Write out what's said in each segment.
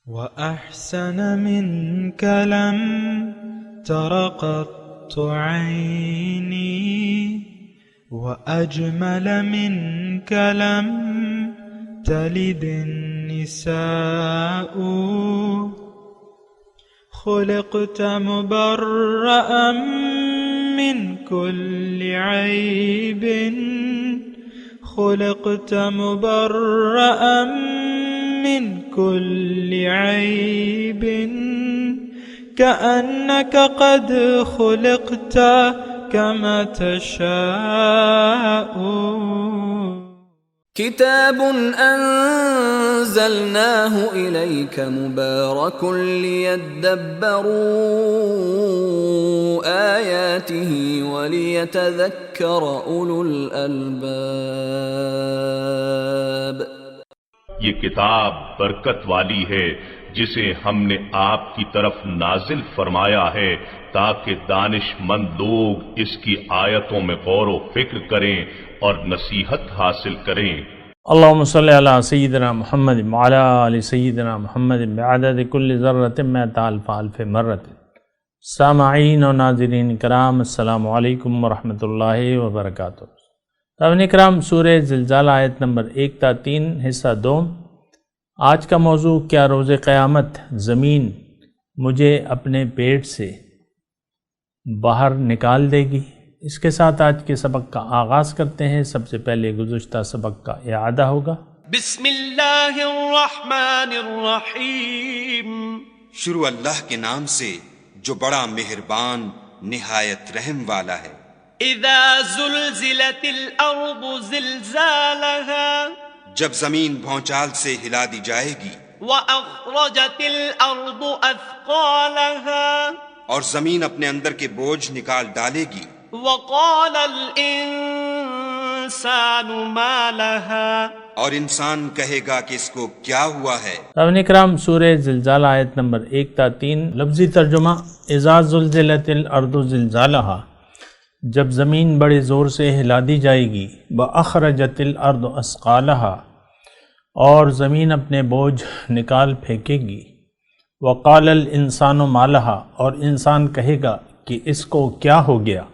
وأحسن منك لم تر قط عيني وأجمل منك لم تلد النساء خلقت مبرأ من كل عيب خلقت مبرأ من كل عيب كأنك قد خلقت كما تشاء كتاب أنزلناه إليك مبارك ليدبروا آياته وليتذكر أولو الألباب. یہ کتاب برکت والی ہے جسے ہم نے آپ کی طرف نازل فرمایا ہے تاکہ دانش مند لوگ اس کی آیتوں میں غور و فکر کریں اور نصیحت حاصل کریں. اللہم صلی علی سیدنا محمد وعلی آل سیدنا محمد بعدد کل ذرۃ مئۃ الف الف مرۃ. سامعین و ناظرین کرام، السلام علیکم ورحمۃ اللہ وبرکاتہ. سامعین کرام، سورہ زلزال آیت نمبر 1 تا 3 حصہ 2. آج کا موضوع، کیا روز قیامت زمین مجھے اپنے پیٹ سے باہر نکال دے گی؟ اس کے ساتھ آج کے سبق کا آغاز کرتے ہیں. سب سے پہلے گزشتہ سبق کا اعادہ ہوگا. بسم اللہ الرحمن الرحیم. شروع اللہ کے نام سے جو بڑا مہربان نہایت رحم والا ہے. اذا زلزلت الارض زلزالها. جب زمین بھونچال سے ہلا دی جائے گی. واخرجت الارض اثقالها. اور زمین اپنے اندر کے بوجھ نکال ڈالے گی. وقال الانسان ما لها. اور انسان کہے گا کہ اس کو کیا ہوا ہے. سامعین کرام، سورہ زلزال آیت نمبر 1 تا 3. لفظی ترجمہ: اذا زلزلت الارض زلزالها، جب زمین بڑے زور سے ہلا دی جائے گی. واخرجت الارض اثقالها، اور زمین اپنے بوجھ نکال پھینکے گی. وقال الانسان ما لها، اور انسان کہے گا کہ اس کو کیا ہو گیا.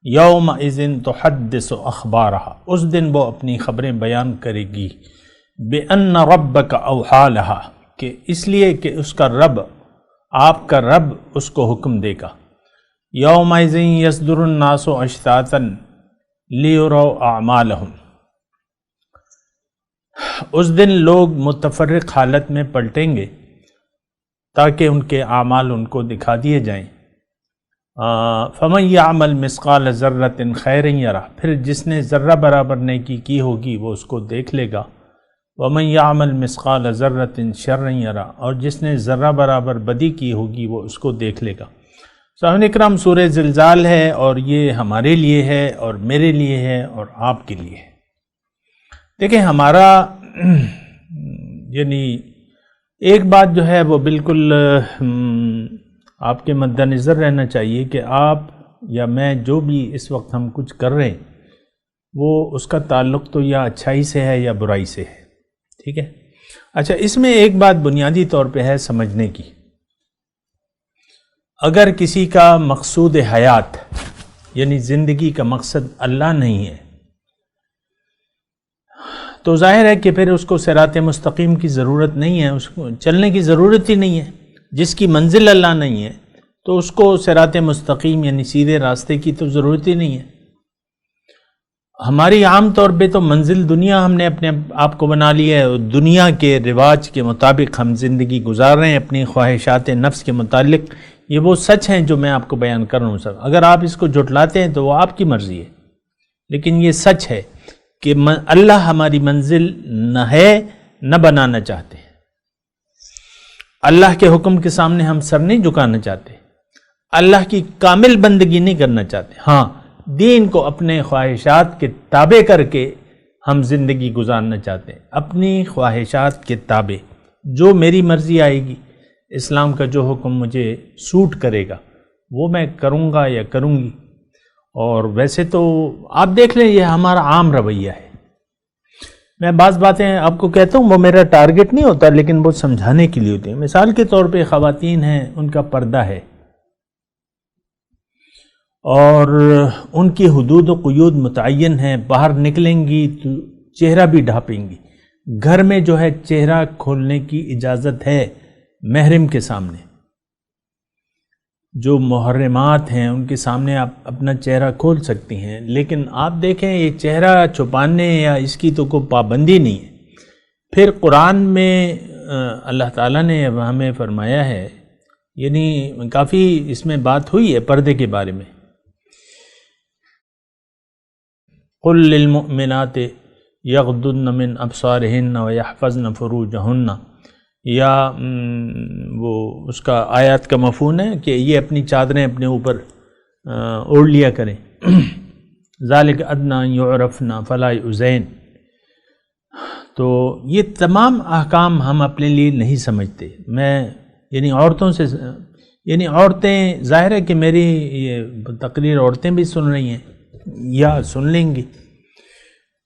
یومئذ تحدث اخبارها، اس دن وہ اپنی خبریں بیان کرے گی. بان ربک اوحی لها، کہ اس لیے کہ اس کا رب، آپ کا رب اس کو حکم دے گا. یومئذ یصدر الناس اشتاتا لیروا اعمالهم، اس دن لوگ متفرق حالت میں پلٹیں گے تاکہ ان کے اعمال ان کو دکھا دیے جائیں. فمن یعمل مثقال ذرۃ خیرا یرہ، پھر جس نے ذرہ برابر نیکی کی ہوگی وہ اس کو دیکھ لے گا. ومن یعمل مثقال ذرۃ شرا یرہ، اور جس نے ذرہ برابر بدی کی ہوگی وہ اس کو دیکھ لے گا. سامعین اکرام، سورہ زلزال ہے اور یہ ہمارے لیے ہے اور میرے لیے ہے اور آپ کے لیے ہے. دیکھیں، ہمارا یعنی ایک بات جو ہے وہ بالکل آپ کے مد نظر رہنا چاہیے کہ آپ یا میں جو بھی اس وقت ہم کچھ کر رہے ہیں وہ اس کا تعلق تو یا اچھائی سے ہے یا برائی سے ہے. ٹھیک ہے؟ اچھا، اس میں ایک بات بنیادی طور پہ ہے سمجھنے کی. اگر کسی کا مقصود حیات یعنی زندگی کا مقصد اللہ نہیں ہے تو ظاہر ہے کہ پھر اس کو صراط مستقیم کی ضرورت نہیں ہے، اس کو چلنے کی ضرورت ہی نہیں ہے. جس کی منزل اللہ نہیں ہے تو اس کو صراط مستقیم یعنی سیدھے راستے کی تو ضرورت ہی نہیں ہے. ہماری عام طور پہ تو منزل دنیا ہم نے اپنے آپ کو بنا لی ہے، اور دنیا کے رواج کے مطابق ہم زندگی گزار رہے ہیں اپنی خواہشات نفس کے متعلق. یہ وہ سچ ہیں جو میں آپ کو بیان کر رہا ہوں سر. اگر آپ اس کو جھٹلاتے ہیں تو وہ آپ کی مرضی ہے، لیکن یہ سچ ہے کہ اللہ ہماری منزل نہ ہے نہ بنانا چاہتے. اللہ کے حکم کے سامنے ہم سر نہیں جھکانا چاہتے، اللہ کی کامل بندگی نہیں کرنا چاہتے. ہاں، دین کو اپنے خواہشات کے تابع کر کے ہم زندگی گزارنا چاہتے ہیں، اپنی خواہشات کے تابع. جو میری مرضی آئے گی، اسلام کا جو حکم مجھے سوٹ کرے گا وہ میں کروں گا یا کروں گی. اور ویسے تو آپ دیکھ لیں یہ ہمارا عام رویہ ہے. میں بعض باتیں آپ کو کہتا ہوں، وہ میرا ٹارگٹ نہیں ہوتا، لیکن وہ سمجھانے کے لیے ہوتے ہیں۔ مثال کے طور پہ خواتین ہیں، ان کا پردہ ہے اور ان کی حدود و قیود متعین ہیں، باہر نکلیں گی تو چہرہ بھی ڈھانپیں گی۔ گھر میں جو ہے چہرہ کھولنے کی اجازت ہے محرم کے سامنے، جو محرمات ہیں ان کے سامنے آپ اپنا چہرہ کھول سکتی ہیں، لیکن آپ دیکھیں یہ چہرہ چھپانے یا اس کی تو کوئی پابندی نہیں ہے۔ پھر قرآن میں اللہ تعالیٰ نے ہمیں فرمایا ہے، یعنی کافی اس میں بات ہوئی ہے پردے کے بارے میں، قُل لِّلْمُؤْمِنَاتِ يَغْضُضْنَ مِنْ أَبْصَارِهِنَّ وَيَحْفَظْنَ فُرُوجَهُنَّ، یا وہ اس کا آیات کا مفہوم ہے کہ یہ اپنی چادریں اپنے اوپر اوڑھ لیا کریں، ذَلِكَ أَدْنَىٰ أَن يُعْرَفْنَ فَلَا يُؤْذَيْنَ۔ تو یہ تمام احکام ہم اپنے لیے نہیں سمجھتے۔ میں یعنی عورتوں سے، یعنی عورتیں، ظاہر ہے کہ میری یہ تقریر عورتیں بھی سن رہی ہیں یا سن لیں گی،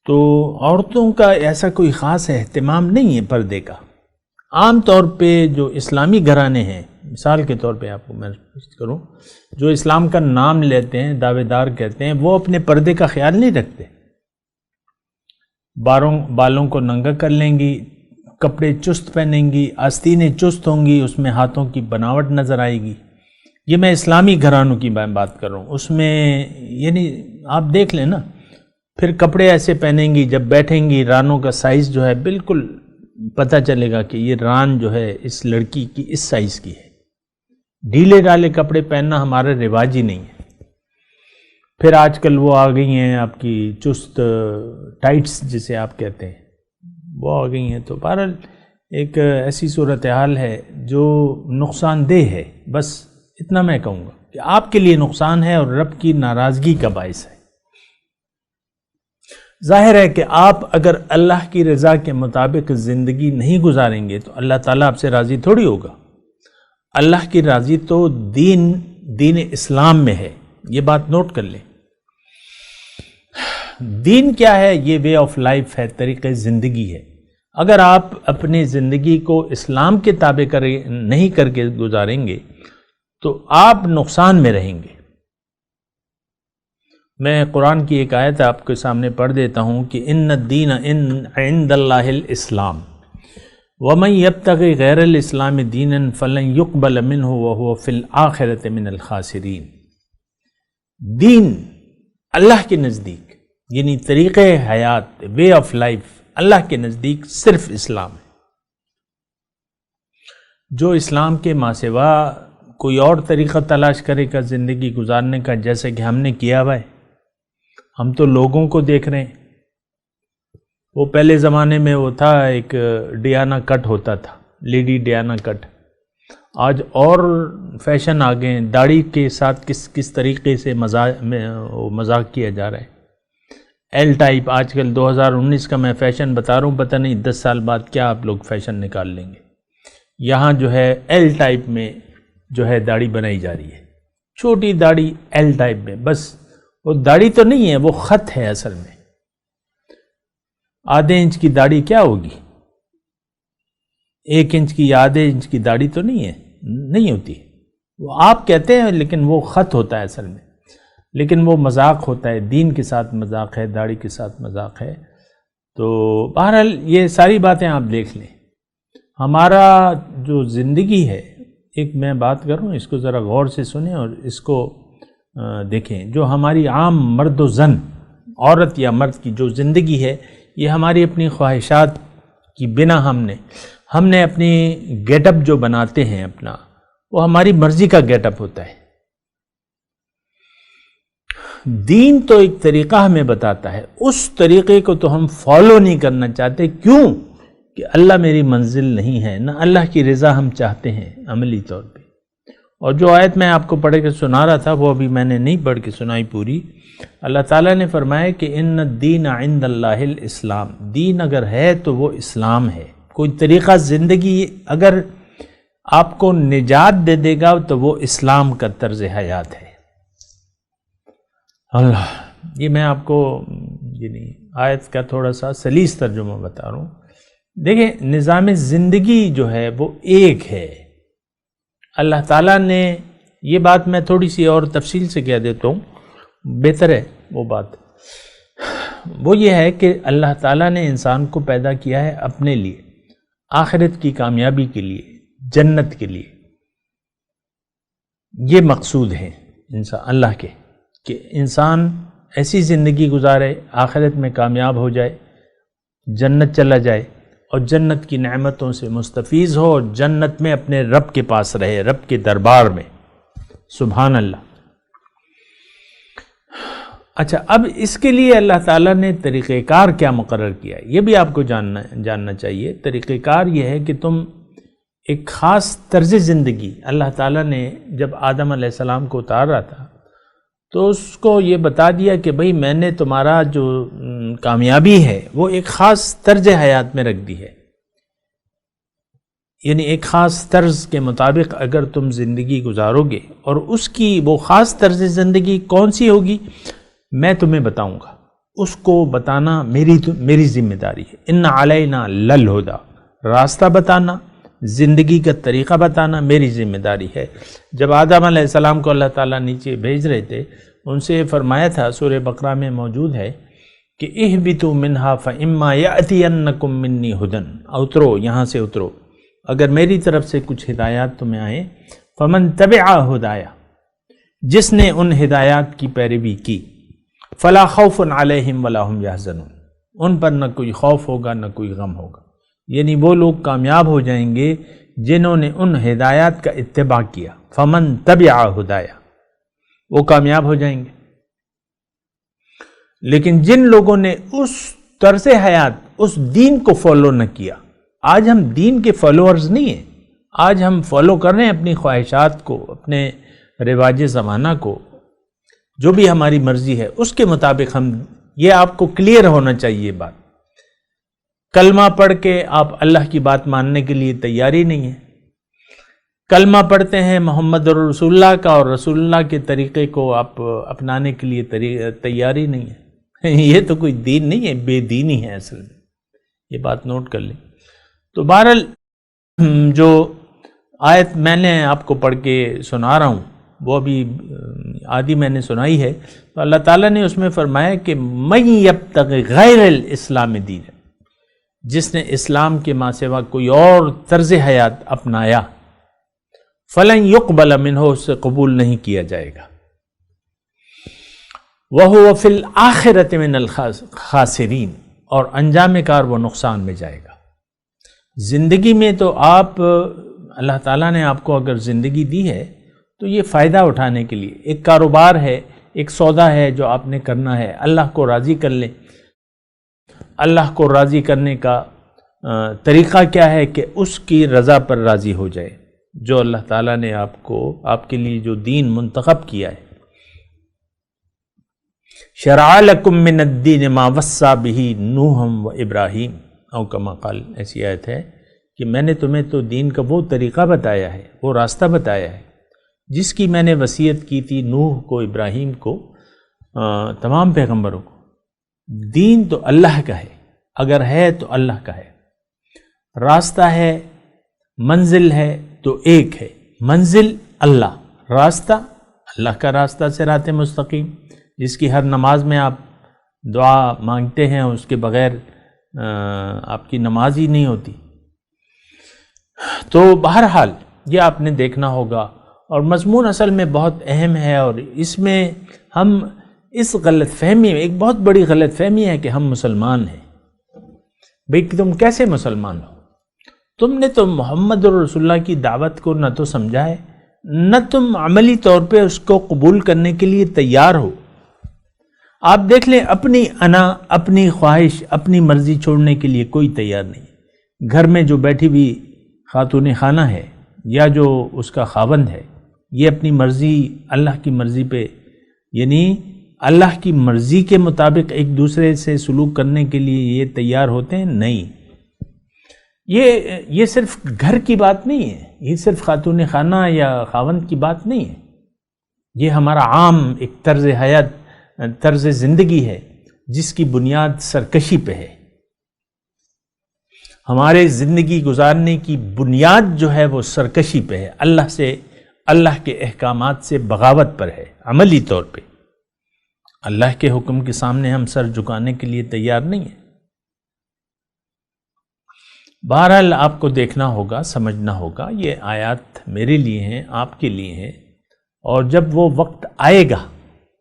تو عورتوں کا ایسا کوئی خاص اہتمام نہیں ہے پردے کا۔ عام طور پہ جو اسلامی گھرانے ہیں، مثال کے طور پہ آپ کو میں کروں، جو اسلام کا نام لیتے ہیں، دعوے دار کہتے ہیں، وہ اپنے پردے کا خیال نہیں رکھتے۔ بالوں کو ننگا کر لیں گی، کپڑے چست پہنیں گی، آستینیں چست ہوں گی، اس میں ہاتھوں کی بناوٹ نظر آئے گی۔ یہ میں اسلامی گھرانوں کی بات کر رہا ہوں، اس میں یعنی آپ دیکھ لیں نا، پھر کپڑے ایسے پہنیں گی، جب بیٹھیں گی رانوں کا سائز جو ہے بالکل پتہ چلے گا کہ یہ ران جو ہے اس لڑکی کی اس سائز کی ہے۔ ڈھیلے ڈالے کپڑے پہننا ہمارا رواج ہی نہیں ہے۔ پھر آج کل وہ آ گئی ہیں آپ کی چست ٹائٹس جسے آپ کہتے ہیں، وہ آ گئی ہیں۔ تو بہرحال ایک ایسی صورتحال ہے جو نقصان دہ ہے، بس اتنا میں کہوں گا کہ آپ کے لیے نقصان ہے اور رب کی ناراضگی کا باعث ہے۔ ظاہر ہے کہ آپ اگر اللہ کی رضا کے مطابق زندگی نہیں گزاریں گے تو اللہ تعالیٰ آپ سے راضی تھوڑی ہوگا۔ اللہ کی راضی تو دین اسلام میں ہے، یہ بات نوٹ کر لیں۔ دین کیا ہے؟ یہ وے آف لائف ہے، طریقہ زندگی ہے۔ اگر آپ اپنی زندگی کو اسلام کے تابع نہیں کر کے گزاریں گے تو آپ نقصان میں رہیں گے۔ میں قرآن کی ایک آیت آپ کے سامنے پڑھ دیتا ہوں کہ ان الدین عند اللہ الاسلام ومن یبتغی غیر الاسلام دینا فلن یقبل منہ وہو فی الآخرۃ من الخاسرین۔ دین اللہ کے نزدیک، یعنی طریقہ حیات، وے آف لائف، اللہ کے نزدیک صرف اسلام ہے۔ جو اسلام کے ماں سوا کوئی اور طریقہ تلاش کرے گا زندگی گزارنے کا، جیسے کہ ہم نے کیا ہوا ہے، ہم تو لوگوں کو دیکھ رہے ہیں۔ وہ پہلے زمانے میں وہ تھا، ایک ڈیانا کٹ ہوتا تھا، لیڈی ڈیانا کٹ۔ آج اور فیشن آ گئے ہیں، داڑھی کے ساتھ کس طریقے سے مذاق کیا جا رہا ہے۔ ایل ٹائپ، آج کل 2019 کا میں فیشن بتا رہا ہوں، پتہ نہیں 10 سال بعد کیا آپ لوگ فیشن نکال لیں گے۔ یہاں جو ہے ایل ٹائپ میں جو ہے داڑھی بنائی جا رہی ہے، چھوٹی داڑھی ایل ٹائپ میں، بس وہ داڑھی تو نہیں ہے، وہ خط ہے اصل میں۔ آدھے انچ کی داڑھی کیا ہوگی؟ 1 انچ کی یا آدھے انچ کی داڑھی تو نہیں ہوتی، وہ آپ کہتے ہیں لیکن وہ خط ہوتا ہے اصل میں، لیکن وہ مذاق ہوتا ہے، دین کے ساتھ مذاق ہے، داڑھی کے ساتھ مذاق ہے۔ تو بہرحال یہ ساری باتیں آپ دیکھ لیں۔ ہمارا جو زندگی ہے، ایک میں بات کروں، اس کو ذرا غور سے سنیں اور اس کو دیکھیں۔ جو ہماری عام مرد و زن، عورت یا مرد کی جو زندگی ہے، یہ ہماری اپنی خواہشات کی بنا ہم نے اپنی گیٹ اپ جو بناتے ہیں اپنا، وہ ہماری مرضی کا گیٹ اپ ہوتا ہے۔ دین تو ایک طریقہ ہمیں بتاتا ہے، اس طریقے کو تو ہم فالو نہیں کرنا چاہتے۔ کیوں؟ کہ اللہ میری منزل نہیں ہے، نہ اللہ کی رضا ہم چاہتے ہیں عملی طور پہ۔ اور جو آیت میں آپ کو پڑھ کے سنا رہا تھا، وہ ابھی میں نے نہیں پڑھ کے سنائی پوری۔ اللہ تعالیٰ نے فرمایا کہ ان الدین عند اللہ الاسلام، دین اگر ہے تو وہ اسلام ہے۔ کوئی طریقہ زندگی اگر آپ کو نجات دے دے گا تو وہ اسلام کا طرز حیات ہے۔ اللہ، یہ میں آپ کو آیت کا تھوڑا سا سلیس ترجمہ بتا رہا ہوں. دیکھیں نظام زندگی جو ہے وہ ایک ہے. اللہ تعالیٰ نے یہ بات میں تھوڑی سی اور تفصیل سے کہہ دیتا ہوں، بہتر ہے وہ بات. وہ یہ ہے کہ اللہ تعالیٰ نے انسان کو پیدا کیا ہے اپنے لیے، آخرت کی کامیابی کے لیے، جنت کے لیے. یہ مقصود ہے انسان اللہ کے کہ انسان ایسی زندگی گزارے آخرت میں کامیاب ہو جائے، جنت چلا جائے اور جنت کی نعمتوں سے مستفیض ہو، اور جنت میں اپنے رب کے پاس رہے، رب کے دربار میں. سبحان اللہ. اچھا، اب اس کے لیے اللہ تعالیٰ نے طریقہ کار کیا مقرر کیا ہے یہ بھی آپ کو جاننا چاہیے. طریقہ کار یہ ہے کہ تم ایک خاص طرز زندگی، اللہ تعالیٰ نے جب آدم علیہ السلام کو اتار رہا تھا تو اس کو یہ بتا دیا کہ بھئی میں نے تمہارا جو کامیابی ہے وہ ایک خاص طرز حیات میں رکھ دی ہے. یعنی ایک خاص طرز کے مطابق اگر تم زندگی گزارو گے، اور اس کی وہ خاص طرز زندگی کون سی ہوگی میں تمہیں بتاؤں گا. اس کو بتانا میری ذمہ داری ہے. ان علینا للہدی، راستہ بتانا، زندگی کا طریقہ بتانا میری ذمہ داری ہے. جب آدم علیہ السلام کو اللہ تعالیٰ نیچے بھیج رہے تھے، ان سے فرمایا تھا، سورہ بقرہ میں موجود ہے کہ اہبطوا منہا فاما یأتینکم منی ھدی، اترو یہاں سے اترو، اگر میری طرف سے کچھ ہدایات تمہیں آئیں، فمن تبع ہدایا، جس نے ان ہدایات کی پیروی کی، فلا خوف علیہم ولا هم یحزنون، ان پر نہ کوئی خوف ہوگا نہ کوئی غم ہوگا. یعنی وہ لوگ کامیاب ہو جائیں گے جنہوں نے ان ہدایات کا اتباع کیا. فمن تبع ہدایا، وہ کامیاب ہو جائیں گے. لیکن جن لوگوں نے اس طرز حیات، اس دین کو فالو نہ کیا، آج ہم دین کے فالوورز نہیں ہیں، آج ہم فالو کر رہے ہیں اپنی خواہشات کو، اپنے رواج زمانہ کو، جو بھی ہماری مرضی ہے اس کے مطابق ہم. یہ آپ کو کلیئر ہونا چاہیے بات. کلمہ پڑھ کے آپ اللہ کی بات ماننے کے لیے تیاری نہیں ہے. کلمہ پڑھتے ہیں محمد رسول اللہ کا، اور رسول اللہ کے طریقے کو آپ اپنانے کے لیے تیاری نہیں ہے. یہ تو کوئی دین نہیں ہے، بے دینی ہے اصل میں. یہ بات نوٹ کر لیں. تو بہرحال جو آیت میں نے آپ کو پڑھ کے سنا رہا ہوں وہ ابھی آدھی میں نے سنائی ہے. تو اللہ تعالیٰ نے اس میں فرمایا کہ من یبتغی غیر الاسلام دین، جس نے اسلام کے ماں سوا کوئی اور طرز حیات اپنایا، فلن یقبل منہ، اس سے قبول نہیں کیا جائے گا. وہو فی الآخرۃ من الخاسرین، اور انجام کار وہ نقصان میں جائے گا. زندگی میں تو آپ، اللہ تعالیٰ نے آپ کو اگر زندگی دی ہے تو یہ فائدہ اٹھانے کے لیے، ایک کاروبار ہے، ایک سودا ہے جو آپ نے کرنا ہے. اللہ کو راضی کر لیں. اللہ کو راضی کرنے کا طریقہ کیا ہے کہ اس کی رضا پر راضی ہو جائے. جو اللہ تعالیٰ نے آپ کے لیے جو دین منتخب کیا ہے. شرع لکم من الدین ما وصی بہ نوح و ابراہیم، او کما قال، ایسی آیت ہے کہ میں نے تمہیں تو دین کا وہ طریقہ بتایا ہے، وہ راستہ بتایا ہے جس کی میں نے وصیت کی تھی نوح کو، ابراہیم کو، تمام پیغمبروں کو. دین تو اللہ کا ہے، اگر ہے تو اللہ کا ہے. راستہ ہے، منزل ہے تو ایک ہے، منزل اللہ، راستہ اللہ کا راستہ صراط مستقیم، جس کی ہر نماز میں آپ دعا مانگتے ہیں، اس کے بغیر آپ کی نماز ہی نہیں ہوتی. تو بہرحال یہ آپ نے دیکھنا ہوگا. اور مضمون اصل میں بہت اہم ہے، اور اس میں ہم اس غلط فہمی میں، ایک بہت بڑی غلط فہمی ہے کہ ہم مسلمان ہیں. بھئی تم کیسے مسلمان ہو؟ تم نے تو محمد رسول اللہ کی دعوت کو نہ تو سمجھا ہے، نہ تم عملی طور پہ اس کو قبول کرنے کے لیے تیار ہو. آپ دیکھ لیں، اپنی انا، اپنی خواہش، اپنی مرضی چھوڑنے کے لیے کوئی تیار نہیں. گھر میں جو بیٹھی ہوئی خاتون خانہ ہے یا جو اس کا خاوند ہے، یہ اپنی مرضی اللہ کی مرضی پہ، یعنی اللہ کی مرضی کے مطابق ایک دوسرے سے سلوک کرنے کے لیے یہ تیار ہوتے ہیں؟ نہیں. یہ صرف گھر کی بات نہیں ہے، یہ صرف خاتون خانہ یا خاوند کی بات نہیں ہے. یہ ہمارا عام ایک طرز حیات، طرز زندگی ہے جس کی بنیاد سرکشی پہ ہے. ہمارے زندگی گزارنے کی بنیاد جو ہے وہ سرکشی پہ ہے، اللہ کے احکامات سے بغاوت پر ہے. عملی طور پہ اللہ کے حکم کے سامنے ہم سر جھکانے کے لیے تیار نہیں ہیں. بہرحال آپ کو دیکھنا ہوگا، سمجھنا ہوگا، یہ آیات میرے لیے ہیں، آپ کے لیے ہیں، اور جب وہ وقت آئے گا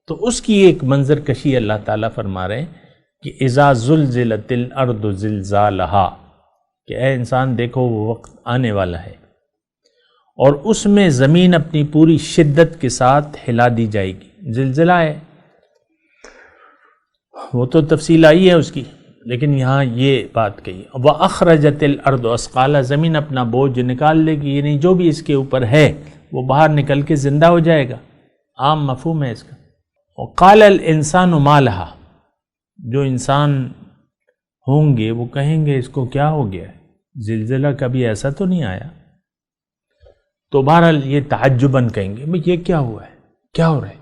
تو اس کی ایک منظر کشی اللہ تعالیٰ فرما رہے ہیں کہ اذا زلزلت الارض زلزالہا، کہ اے انسان دیکھو وہ وقت آنے والا ہے اور اس میں زمین اپنی پوری شدت کے ساتھ ہلا دی جائے گی. زلزلہ ہے، وہ تو تفصیل آئی ہے اس کی، لیکن یہاں یہ بات کہی وَأَخْرَجَتِ الْأَرْضُ أَثْقَالَهَا، زمین اپنا بوجھ نکال لے گی، یعنی جو بھی اس کے اوپر ہے وہ باہر نکل کے زندہ ہو جائے گا. عام مفہوم ہے اس کا. وَقَالَ الْإِنسَانُ مَا لَهَا، جو انسان ہوں گے وہ کہیں گے اس کو کیا ہو گیا ہے، زلزلہ کبھی ایسا تو نہیں آیا. تو بہرحال یہ تعجباً کہیں گے بھئی یہ کیا ہوا ہے، کیا ہو رہا ہے.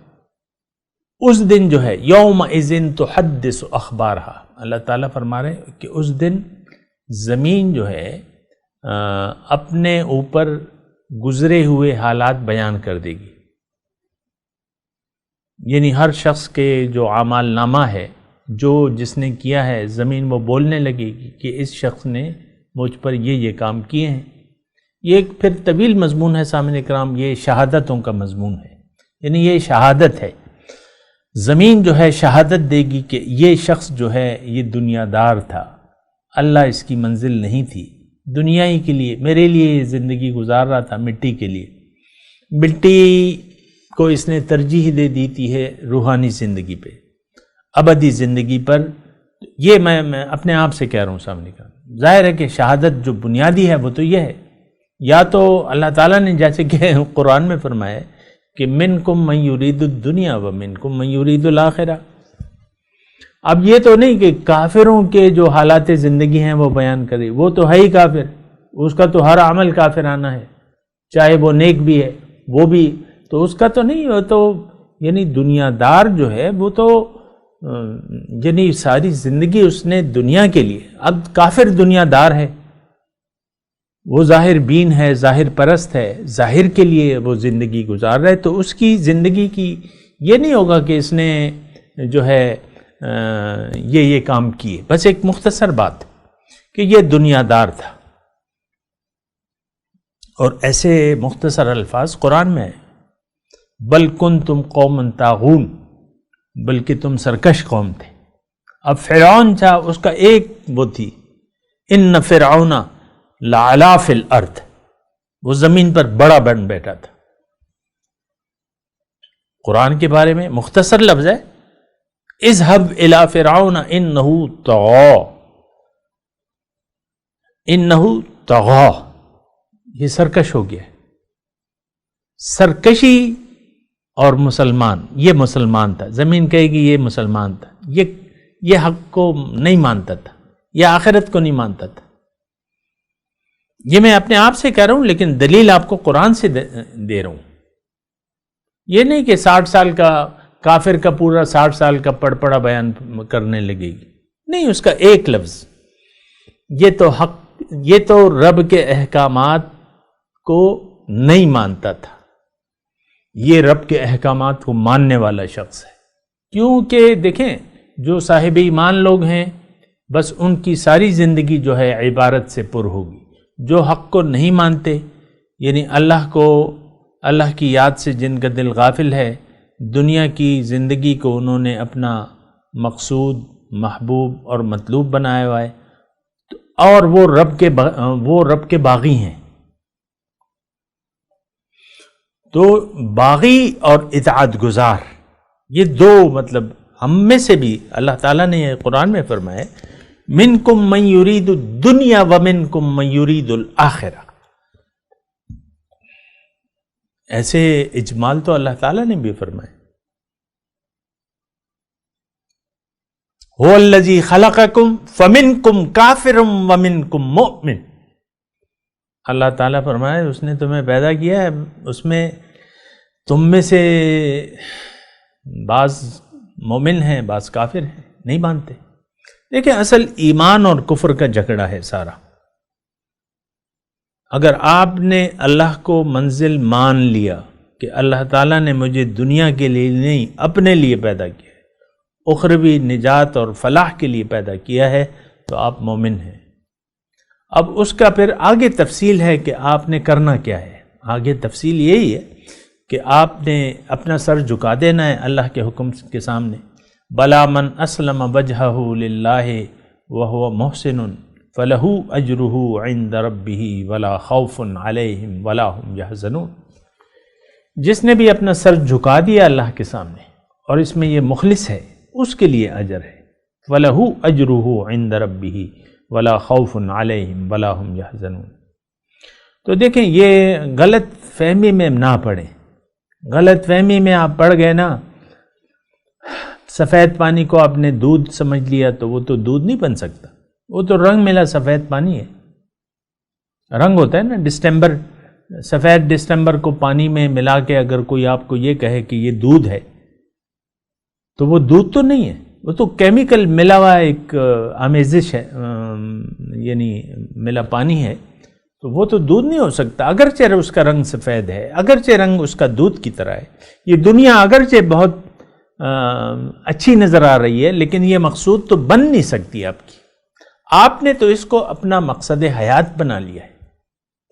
اس دن جو ہے یومئذ تحدث اخبارہا، اللہ تعالیٰ فرما رہے ہیں کہ اس دن زمین جو ہے اپنے اوپر گزرے ہوئے حالات بیان کر دے گی. یعنی ہر شخص کے جو اعمال نامہ ہے، جو جس نے کیا ہے، زمین وہ بولنے لگے گی کہ اس شخص نے مجھ پر یہ کام کیے ہیں. یہ ایک پھر طویل مضمون ہے سامعین کرام، یہ شہادتوں کا مضمون ہے، یعنی یہ شہادت ہے. زمین جو ہے شہادت دے گی کہ یہ شخص جو ہے یہ دنیا دار تھا، اللہ اس کی منزل نہیں تھی، دنیا ہی کے لیے، میرے لیے یہ زندگی گزار رہا تھا، مٹی کے لیے. مٹی کو اس نے ترجیح دے دی تھی ہے روحانی زندگی پہ، ابدی زندگی پر. یہ میں اپنے آپ سے کہہ رہا ہوں سامنے کا. ظاہر ہے کہ شہادت جو بنیادی ہے وہ تو یہ ہے، یا تو اللہ تعالیٰ نے جیسے کہ قرآن میں فرمایا کہ منکم من یرید الدنیا و منکم من یرید الآخرہ. اب یہ تو نہیں کہ کافروں کے جو حالات زندگی ہیں وہ بیان کرے، وہ تو ہے ہی کافر، اس کا تو ہر عمل کافرانہ ہے، چاہے وہ نیک بھی ہے وہ بھی، تو اس کا تو نہیں. وہ تو یعنی دنیا دار جو ہے وہ تو یعنی ساری زندگی اس نے دنیا کے لیے. اب کافر دنیا دار ہے، وہ ظاہر بین ہے، ظاہر پرست ہے، ظاہر کے لیے وہ زندگی گزار رہا ہے، تو اس کی زندگی کی یہ نہیں ہوگا کہ اس نے جو ہے یہ کام کیے. بس ایک مختصر بات کہ یہ دنیا دار تھا. اور ایسے مختصر الفاظ قرآن میں ہے، بل کنتم قوما طاغون، بلکہ تم سرکش قوم تھے. اب فرعون تھا، اس کا ایک وہ تھی ان فرعون لعلا فی الارض، وہ زمین پر بڑا بن بیٹھا تھا. قرآن کے بارے میں مختصر لفظ ہے اذهب الی فرعون انہ طغی، انہ طغی، یہ سرکش ہو گیا. سرکشی اور مسلمان، یہ مسلمان تھا، زمین کہے گی یہ مسلمان تھا، یہ حق کو نہیں مانتا تھا، یہ آخرت کو نہیں مانتا تھا. یہ میں اپنے آپ سے کہہ رہا ہوں، لیکن دلیل آپ کو قرآن سے دے رہا ہوں. یہ نہیں کہ 60 سال کا کافر کا پورا 60 سال کا پڑا بیان کرنے لگے گی، نہیں، اس کا ایک لفظ، یہ تو حق، یہ تو رب کے احکامات کو نہیں مانتا تھا، یہ رب کے احکامات کو ماننے والا شخص ہے. کیونکہ دیکھیں جو صاحب ایمان لوگ ہیں بس ان کی ساری زندگی جو ہے عبارت سے پر ہوگی. جو حق کو نہیں مانتے، یعنی اللہ کی یاد سے جن کا دل غافل ہے، دنیا کی زندگی کو انہوں نے اپنا مقصود، محبوب اور مطلوب بنایا ہوا ہے، اور وہ رب کے باغی ہیں. تو باغی اور اطاعت گزار، یہ دو مطلب ہم میں سے بھی اللہ تعالیٰ نے یہ قرآن میں فرمایا منکم من یرید الدنیا ومنکم من یرید الآخرہ. ایسے اجمال تو اللہ تعالیٰ نے بھی فرمایا. هو الذی خلقکم فمنکم کافر ومنکم مؤمن. اللہ تعالیٰ فرمائے اس نے تمہیں پیدا کیا ہے، اس میں تم میں سے بعض مومن ہیں، بعض کافر ہیں. نہیں مانتے۔ دیکھیں اصل ایمان اور کفر کا جھگڑا ہے سارا۔ اگر آپ نے اللہ کو منزل مان لیا کہ اللہ تعالیٰ نے مجھے دنیا کے لیے نہیں اپنے لیے پیدا کیا ہے، اخروی نجات اور فلاح کے لیے پیدا کیا ہے، تو آپ مومن ہیں۔ اب اس کا پھر آگے تفصیل ہے کہ آپ نے کرنا کیا ہے۔ آگے تفصیل یہی ہے کہ آپ نے اپنا سر جھکا دینا ہے اللہ کے حکم کے سامنے۔ بلا من اسلم وجہہ للہ وہو محسن فلہ اجرہ عند ربہ ولا خوف علیہم ولا ہم یحزنون۔ جس نے بھی اپنا سر جھکا دیا اللہ کے سامنے اور اس میں یہ مخلص ہے، اس کے لیے اجر ہے۔ فلہ اجرہ عند ربہ ولا خوف علیہم ولا ہم یحزنون۔ تو دیکھیں یہ غلط فہمی میں نہ پڑیں۔ غلط فہمی میں آپ پڑ گئے نا، سفید پانی کو آپ نے دودھ سمجھ لیا تو وہ تو دودھ نہیں بن سکتا، وہ تو رنگ ملا سفید پانی ہے۔ رنگ ہوتا ہے نا، ڈسٹمبر، سفید ڈسٹمبر کو پانی میں ملا کے اگر کوئی آپ کو یہ کہے کہ یہ دودھ ہے تو وہ دودھ تو نہیں ہے، وہ تو کیمیکل ملا ہوا ایک آمیزش ہے، یعنی ملا پانی ہے، تو وہ تو دودھ نہیں ہو سکتا، اگرچہ اس کا رنگ سفید ہے، اگرچہ رنگ اس کا دودھ کی طرح ہے۔ یہ دنیا اگرچہ بہت اچھی نظر آ رہی ہے لیکن یہ مقصود تو بن نہیں سکتی آپ کی۔ آپ نے تو اس کو اپنا مقصد حیات بنا لیا ہے،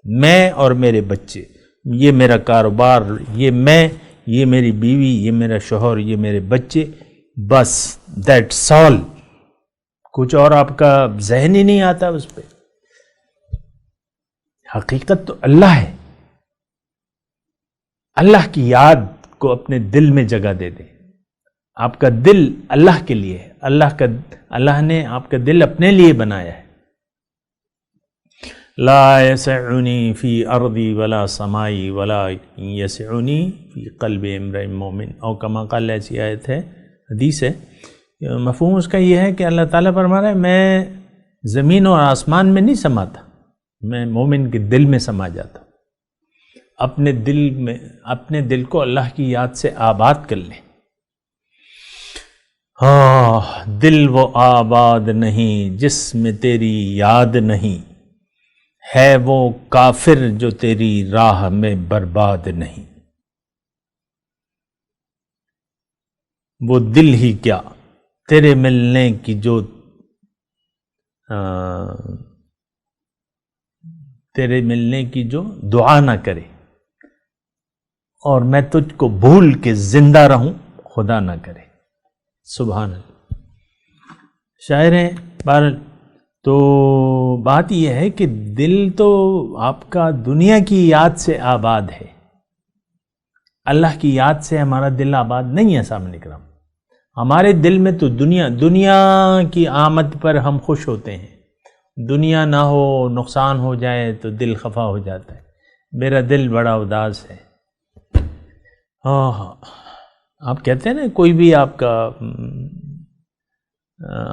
میں اور میرے بچے، یہ میرا کاروبار، یہ میں، یہ میری بیوی، یہ میرا شوہر، یہ میرے بچے، بس دیٹس آل۔ کچھ اور آپ کا ذہن ہی نہیں آتا اس پہ۔ حقیقت تو اللہ ہے۔ اللہ کی یاد کو اپنے دل میں جگہ دے دیں۔ آپ کا دل اللہ کے لیے ہے، اللہ نے آپ کا دل اپنے لیے بنایا ہے۔ لا یسعنی فی ارضی ولا سمائی ولا یسعنی فی قلب امرئ مومن، او کما قال، ایسی آیت ہے، حدیث ہے۔ مفہوم اس کا یہ ہے کہ اللہ تعالیٰ فرما رہا ہے میں زمین اور آسمان میں نہیں سماتا، میں مومن کے دل میں سما جاتا ہوں۔ اپنے دل کو اللہ کی یاد سے آباد کر لیں۔ دل وہ آباد نہیں جس میں تیری یاد نہیں، ہے وہ کافر جو تیری راہ میں برباد نہیں۔ وہ دل ہی کیا تیرے ملنے کی جو تیرے ملنے کی جو دعا نہ کرے، اور میں تجھ کو بھول کے زندہ رہوں خدا نہ کرے۔ سبحان اللہ۔ شاعر ہیں بہرحال۔ تو بات یہ ہے کہ دل تو آپ کا دنیا کی یاد سے آباد ہے، اللہ کی یاد سے ہمارا دل آباد نہیں ہے۔ سامنے کرام، ہمارے دل میں تو دنیا کی آمد پر ہم خوش ہوتے ہیں، دنیا نہ ہو، نقصان ہو جائے تو دل خفا ہو جاتا ہے۔ میرا دل بڑا اداس ہے۔ آپ کہتے ہیں نا کوئی بھی آپ کا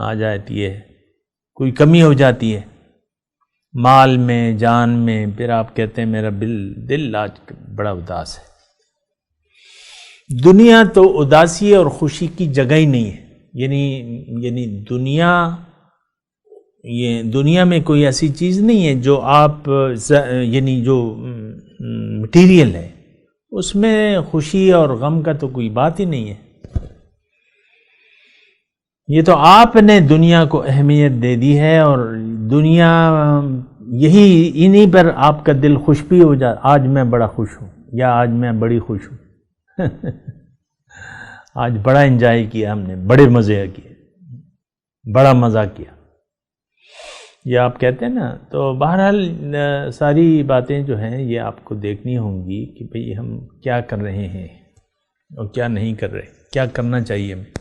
آ جاتی ہے، کوئی کمی ہو جاتی ہے مال میں، جان میں، پھر آپ کہتے ہیں میرا دل آج بڑا اداس ہے۔ دنیا تو اداسی اور خوشی کی جگہ ہی نہیں ہے۔ یعنی دنیا میں کوئی ایسی چیز نہیں ہے جو آپ یعنی جو مٹیریل ہے اس میں خوشی اور غم کا تو کوئی بات ہی نہیں ہے۔ یہ تو آپ نے دنیا کو اہمیت دے دی ہے، اور دنیا انہی پر آپ کا دل خوش بھی ہو جاتا، آج میں بڑا خوش ہوں، یا آج میں بڑی خوش ہوں۔ آج بڑا انجوائے کیا ہم نے، بڑے مزے کیے، بڑا مزہ کیا، یہ آپ کہتے ہیں نا۔ تو بہرحال ساری باتیں جو ہیں یہ آپ کو دیکھنی ہوں گی کہ بھئی ہم کیا کر رہے ہیں اور کیا نہیں کر رہے، کیا کرنا چاہیے ہمیں۔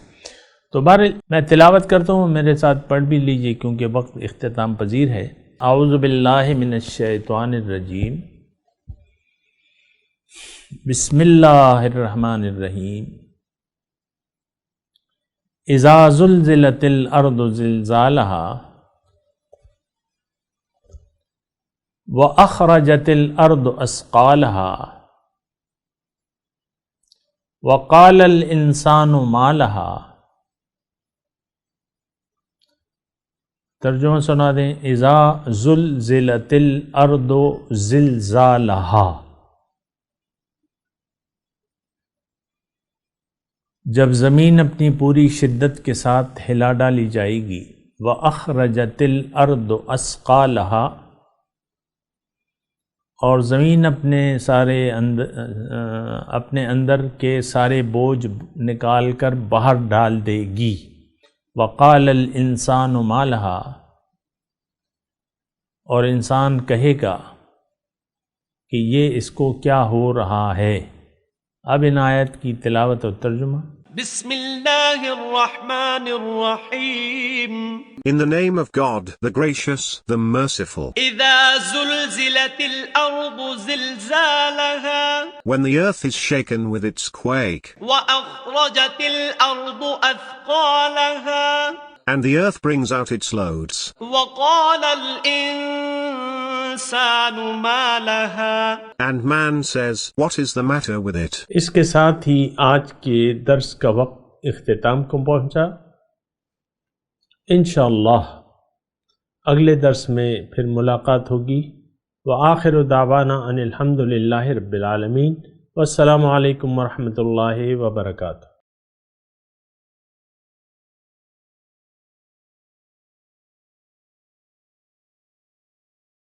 تو بہرحال میں تلاوت کرتا ہوں، میرے ساتھ پڑھ بھی لیجئے کیونکہ وقت اختتام پذیر ہے۔ اعوذ باللہ من الشیطان الرجیم، بسم اللہ الرحمن الرحیم۔ اذا زلزلت الارض زلزالہا وَأَخْرَجَتِ الْأَرْضُ أَثْقَالَهَا وَقَالَ الْإِنسَانُ مَا لَهَا ترجمہ سنا دیں۔ اذا زلزلت الارض زلزالہا، جب زمین اپنی پوری شدت کے ساتھ ہلا ڈالی جائے گی، وَأَخْرَجَتِ الْأَرْضُ أَثْقَالَهَا، اور زمین اپنے اندر کے سارے بوجھ نکال کر باہر ڈال دے گی۔ وَقَالَ الْإِنسَانُ مَا لَهَا، اور انسان کہے گا کہ یہ اس کو کیا ہو رہا ہے۔ اب ان آیت کی تلاوت اور ترجمہ۔ بسم اللہ الرحمن الرحیم۔ In the name of God, the gracious, the merciful. اذا زلزلت الارض زلزالها When the earth is shaken with its quake, واخرجت الارض اثقالها and the earth brings out its loads, وقال الانسان ما لها and man says, what is the matter with it? اس کے ساتھ ہی آج کے درس کا وقت اختتام کو پہنچا۔ انشاءاللہ اگلے درس میں پھر ملاقات ہوگی۔ وآخر دعوانا ان الحمد للہ رب العالمین، والسلام علیکم ورحمۃ اللہ وبرکاتہ۔